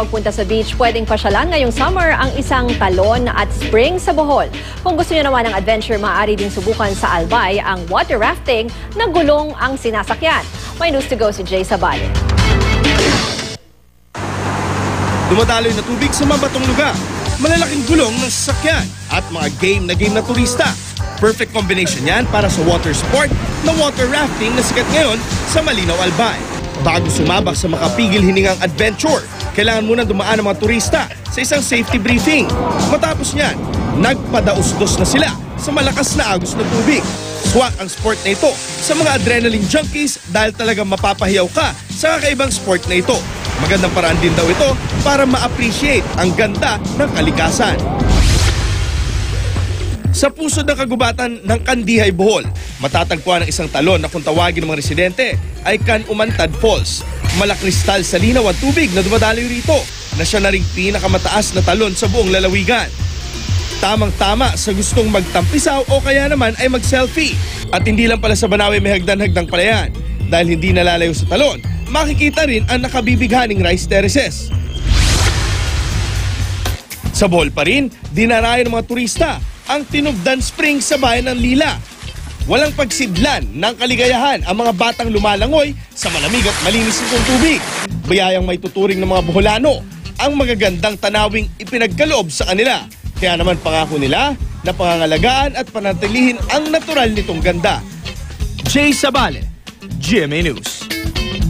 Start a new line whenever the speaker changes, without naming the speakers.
magpunta sa beach, pwedeng pasyalan ngayong summer ang isang talon at spring sa Bohol. Kung gusto niyo naman ng adventure, maaari din subukan sa Albay ang water rafting na gulong ang sinasakyan. May news to go si Jay Sabale.
Dumadaloy na tubig sa mabatong lugar, malalaking gulong ng sasakyan at mga game na turista. Perfect combination yan para sa water sport na water rafting na sikat ngayon sa Malinaw, Albay. Bago sumabak sa makapigil hiningang adventure, kailangan muna dumaan ang mga turista sa isang safety briefing. Matapos niyan, nagpadausdos na sila sa malakas na agos na tubig. Swak ang sport na ito sa mga adrenaline junkies dahil talagang mapapahiyaw ka sa kakaibang sport na ito. Magandang paraan din daw ito para ma-appreciate ang ganda ng kalikasan. Sa pusod ng kagubatan ng Kandihay, Bohol, matatagpuan ang isang talon na kung tawagin ng mga residente ay Can Umantad Falls. Malakristal sa linaw at tubig na dumadaloy rito na siya na ring pinakamataas na talon sa buong lalawigan. Tamang-tama sa gustong magtampisaw o kaya naman ay mag-selfie. At hindi lang pala sa Banawe may hagdan-hagdang pala yan. Dahil hindi nalalayo sa talon, makikita rin ang nakabibighaning rice terraces. Sa Bohol pa rin, dinarayan ng mga turista ang Tinubdan Spring sa bayan ng Lila. Walang pagsidlan ng kaligayahan ang mga batang lumalangoy sa malamig at malinis nitong tubig. Bayayang may tuturing ng mga Boholano ang magagandang tanawing ipinagkaloob sa kanila. Kaya naman pangako nila na pangangalagaan at panatilihin ang natural nitong ganda. Jay Sabale, GMA News.